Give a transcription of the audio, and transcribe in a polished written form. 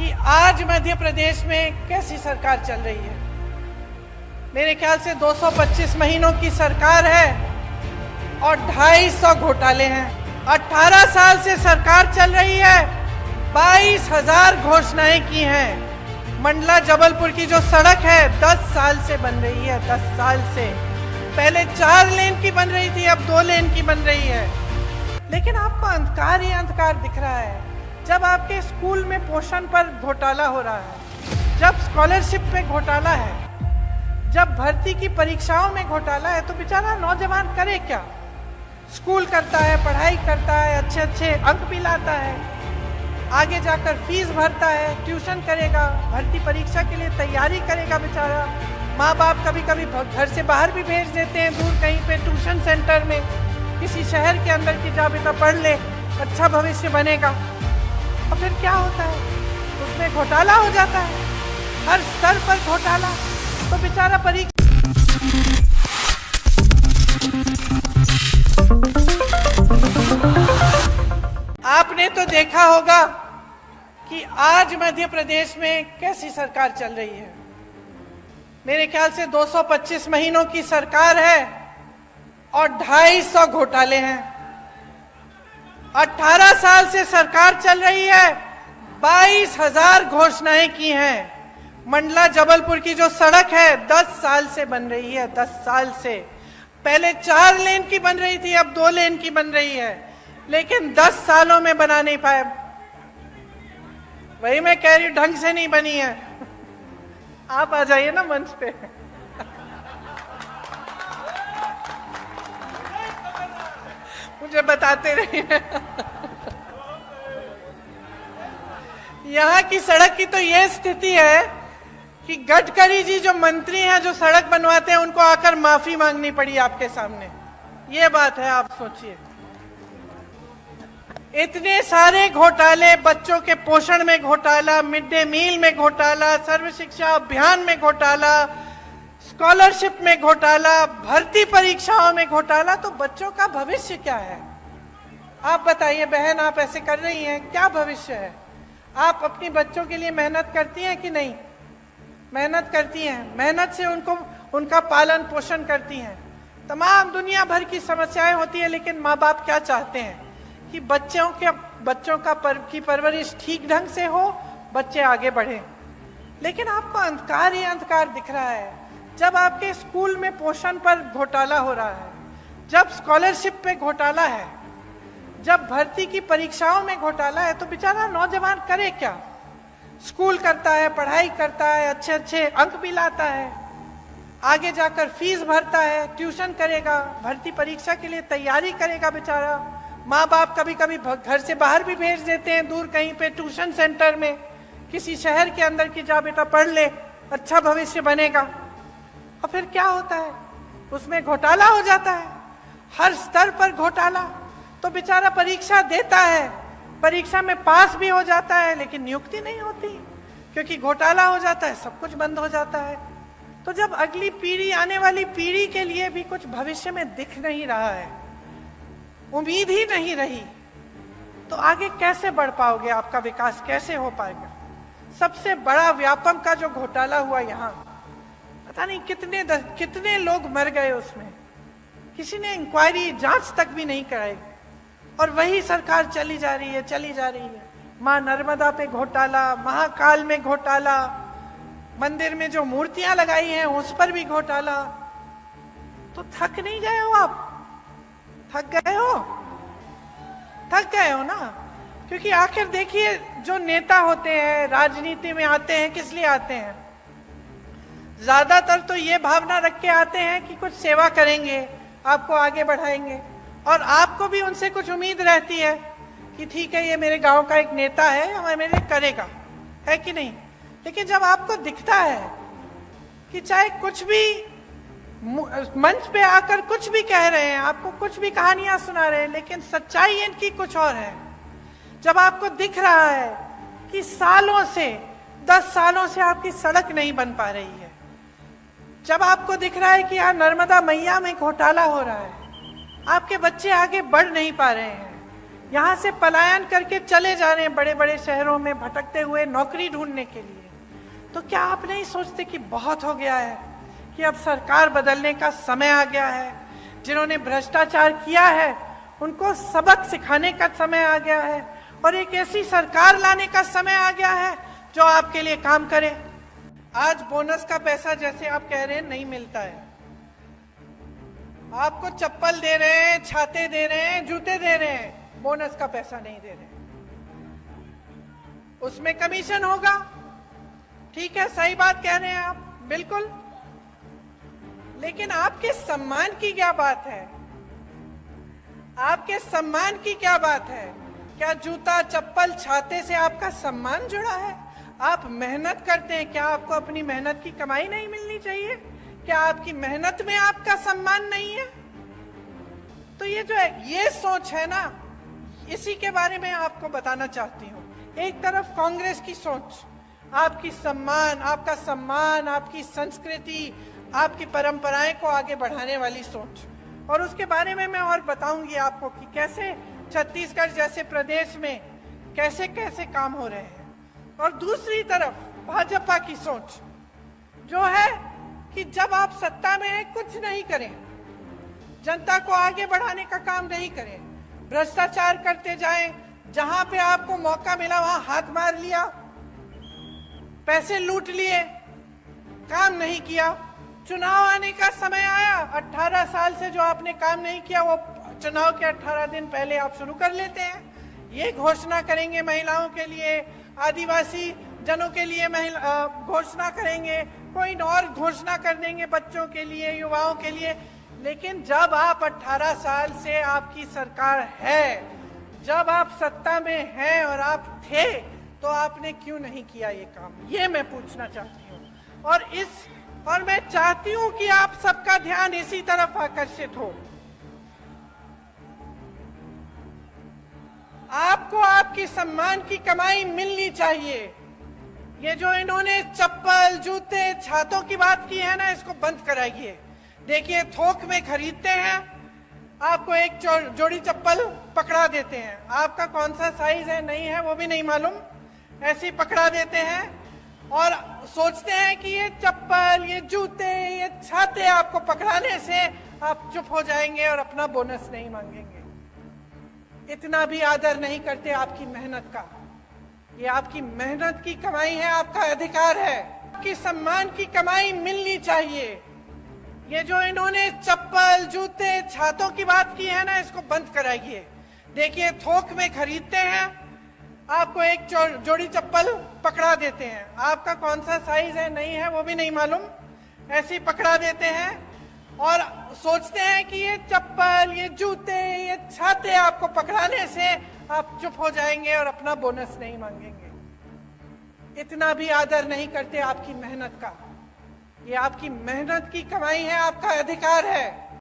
कि आज मध्य प्रदेश में कैसी सरकार चल रही है। मेरे ख्याल से 225 महीनों की सरकार है और 250 घोटाले हैं। 18 साल से सरकार चल रही है, 22,000 घोषणाएं की हैं। मंडला जबलपुर की जो सड़क है 10 साल से बन रही है, 10 साल से। पहले 4 लेन की बन रही थी, अब 2 लेन की बन रही है। लेकिन आपको अंधकार ही अंधकार दिख रहा है। जब आपके स्कूल में पोषण पर घोटाला हो रहा है, जब स्कॉलरशिप पे घोटाला है, जब भर्ती की परीक्षाओं में घोटाला है, तो बेचारा नौजवान करे क्या। स्कूल करता है, पढ़ाई करता है, अच्छे अच्छे अंक भी लाता है, आगे जाकर फीस भरता है, ट्यूशन करेगा, भर्ती परीक्षा के लिए तैयारी करेगा बेचारा। माँ बाप कभी कभी घर से बाहर भी भेज देते हैं, दूर कहीं पे ट्यूशन सेंटर में, किसी शहर के अंदर की जा बेटा पढ़ ले, अच्छा भविष्य बनेगा। और फिर क्या होता है, उसमें घोटाला हो जाता है, हर स्तर पर घोटाला। तो बेचारा परीक्षा आपने तो देखा होगा कि आज मध्य प्रदेश में कैसी सरकार चल रही है। मेरे ख्याल से 225 महीनों की सरकार है और 250 घोटाले हैं। 18 साल से सरकार चल रही है, 22,000 घोषणाएं की हैं। मंडला जबलपुर की जो सड़क है 10 साल से बन रही है, 10 साल से। पहले 4 लेन की बन रही थी, अब 2 लेन की बन रही है। लेकिन 10 सालों में बना नहीं पाए। वही मैं कह रही हूं, ढंग से नहीं बनी है। आप आ जाइए ना मंच पे। मुझे बताते रहिए। यहाँ की सड़क की तो ये स्थिति है कि गडकरी जी जो मंत्री हैं, जो सड़क बनवाते हैं, उनको आकर माफी मांगनी पड़ी आपके सामने। ये बात है, आप सोचिए। इतने सारे घोटाले, बच्चों के पोषण में घोटाला, मिड डे मील में घोटाला, सर्व शिक्षा अभियान में घोटाला, स्कॉलरशिप में घोटाला, भर्ती परीक्षाओं में घोटाला। तो बच्चों का भविष्य क्या है? आप बताइए बहन, आप ऐसे कर रही हैं, क्या भविष्य है? आप अपनी बच्चों के लिए मेहनत करती हैं कि नहीं? मेहनत करती हैं, मेहनत से उनका पालन पोषण करती हैं। तमाम दुनिया भर की समस्याएं होती है, लेकिन माँ बाप क्या चाहते हैं कि बच्चों की परवरिश ठीक ढंग से हो, बच्चे आगे बढ़े। लेकिन आपको अंधकार ही अंधकार दिख रहा है। जब आपके स्कूल में पोषण पर घोटाला हो रहा है, जब स्कॉलरशिप पे घोटाला है, जब भर्ती की परीक्षाओं में घोटाला है, तो बेचारा नौजवान करे क्या। स्कूल करता है, पढ़ाई करता है, अच्छे अच्छे अंक भी लाता है, आगे जाकर फीस भरता है, ट्यूशन करेगा, भर्ती परीक्षा के लिए तैयारी करेगा बेचारा। माँ बाप कभी कभी घर से बाहर भी भेज देते हैं, दूर कहीं पे ट्यूशन सेंटर में, किसी शहर के अंदर की जा बेटा पढ़ ले, अच्छा भविष्य बनेगा। और फिर क्या होता है, उसमें घोटाला हो जाता है, हर स्तर पर घोटाला। तो बेचारा परीक्षा देता है, परीक्षा में पास भी हो जाता है, लेकिन नियुक्ति नहीं होती, क्योंकि घोटाला हो जाता है, सब कुछ बंद हो जाता है। तो जब अगली पीढ़ी, आने वाली पीढ़ी के लिए भी कुछ भविष्य में दिख नहीं रहा है, उम्मीद ही नहीं रही, तो आगे कैसे बढ़ पाओगे? आपका विकास कैसे हो पाएगा? सबसे बड़ा व्यापम का जो घोटाला हुआ यहाँ, पता नहीं कितने लोग मर गए उसमें, किसी ने इंक्वायरी, जांच तक भी नहीं कराई। और वही सरकार चली जा रही है, चली जा रही है। मां नर्मदा पे घोटाला, महाकाल में घोटाला, मंदिर में जो मूर्तियां लगाई हैं उस पर भी घोटाला। तो थक नहीं गए हो आप? थक गए हो? थक गए हो ना? क्योंकि आखिर देखिए, जो नेता होते हैं, राजनीति में आते हैं, किस लिए आते हैं? ज्यादातर तो ये भावना रख के आते हैं कि कुछ सेवा करेंगे, आपको आगे बढ़ाएंगे, और आपको भी उनसे कुछ उम्मीद रहती है कि ठीक है, ये मेरे गांव का एक नेता है, हमें मेरे करेगा, है कि नहीं? लेकिन जब आपको दिखता है कि चाहे कुछ भी मंच पे आकर कुछ भी कह रहे हैं, आपको कुछ भी कहानियां सुना रहे हैं, लेकिन सच्चाई इनकी कुछ और है। जब आपको दिख रहा है कि सालों से, 10 सालों से आपकी सड़क नहीं बन पा रही है, जब आपको दिख रहा है कि यहाँ नर्मदा मैया में घोटाला हो रहा है, आपके बच्चे आगे बढ़ नहीं पा रहे हैं, यहाँ से पलायन करके चले जा रहे हैं बड़े बड़े शहरों में भटकते हुए नौकरी ढूंढने के लिए। तो क्या आप नहीं सोचते कि बहुत हो गया है, कि अब सरकार बदलने का समय आ गया है? जिन्होंने भ्रष्टाचार किया है उनको सबक सिखाने का समय आ गया है और एक ऐसी सरकार लाने का समय आ गया है जो आपके लिए काम करे। आज बोनस का पैसा जैसे आप कह रहे हैं नहीं मिलता है, आपको चप्पल दे रहे हैं, छाते दे रहे हैं, जूते दे रहे हैं, बोनस का पैसा नहीं दे रहे। उसमें कमीशन होगा, ठीक है, सही बात कह रहे हैं आप, बिल्कुल। लेकिन आपके सम्मान की क्या बात है? आपके सम्मान की क्या बात है? क्या जूता चप्पल छाते से आपका सम्मान जुड़ा है? आप मेहनत करते हैं, क्या आपको अपनी मेहनत की कमाई नहीं मिलनी चाहिए? क्या आपकी मेहनत में आपका सम्मान नहीं है? तो ये जो है, ये सोच है ना, इसी के बारे में आपको बताना चाहती हूँ। एक तरफ कांग्रेस की सोच, आपकी सम्मान, आपका सम्मान, आपकी संस्कृति, आपकी परंपराएं को आगे बढ़ाने वाली सोच, और उसके बारे में मैं और बताऊंगी आपको कि कैसे छत्तीसगढ़ जैसे प्रदेश में कैसे कैसे काम हो रहे हैं। और दूसरी तरफ भाजपा की सोच जो है कि जब आप सत्ता में हैं कुछ नहीं करें, जनता को आगे बढ़ाने का काम नहीं करें, भ्रष्टाचार करते जाएं, जहां पे आपको मौका मिला वहां हाथ मार लिया, पैसे लूट लिए, काम नहीं किया। चुनाव आने का समय आया, 18 साल से जो आपने काम नहीं किया वो चुनाव के 18 दिन पहले आप शुरू कर लेते हैं। ये घोषणा करेंगे महिलाओं के लिए, आदिवासी जनों के लिए घोषणा करेंगे, कोई और घोषणा कर देंगे बच्चों के लिए, युवाओं के लिए। लेकिन जब आप 18 साल से आपकी सरकार है, जब आप सत्ता में हैं और आप थे, तो आपने क्यों नहीं किया ये काम? ये मैं पूछना चाहती हूँ। और मैं चाहती हूं कि आप सबका ध्यान इसी तरफ आकर्षित हो। आपको आपकी सम्मान की कमाई मिलनी चाहिए। ये जो इन्होंने चप्पल जूते छातों की बात की है ना, इसको बंद कराइए। देखिए, थोक में खरीदते हैं, आपको एक जोड़ी चप्पल पकड़ा देते हैं, आपका कौन सा साइज है नहीं है वो भी नहीं मालूम, ऐसे ही पकड़ा देते हैं और सोचते हैं कि ये चप्पल, ये जूते, ये छाते आपको पकड़ाने से आप चुप हो जाएंगे और अपना बोनस नहीं मांगेंगे। इतना भी आदर नहीं करते आपकी मेहनत का। ये आपकी मेहनत की कमाई है, आपका अधिकार है। आपकी सम्मान की कमाई मिलनी चाहिए। ये जो इन्होंने चप्पल जूते छातों की बात की है ना, इसको बंद कराइए। देखिए, थोक में खरीदते हैं, आपको एक जोड़ी चप्पल पकड़ा देते हैं, आपका कौन सा साइज है नहीं है वो भी नहीं मालूम, ऐसे ही पकड़ा देते हैं और सोचते हैं कि ये चप्पल, ये जूते, ये छाते आपको पकड़ाने से आप चुप हो जाएंगे और अपना बोनस नहीं मांगेंगे। इतना भी आदर नहीं करते आपकी मेहनत का। ये आपकी मेहनत की कमाई है, आपका अधिकार है।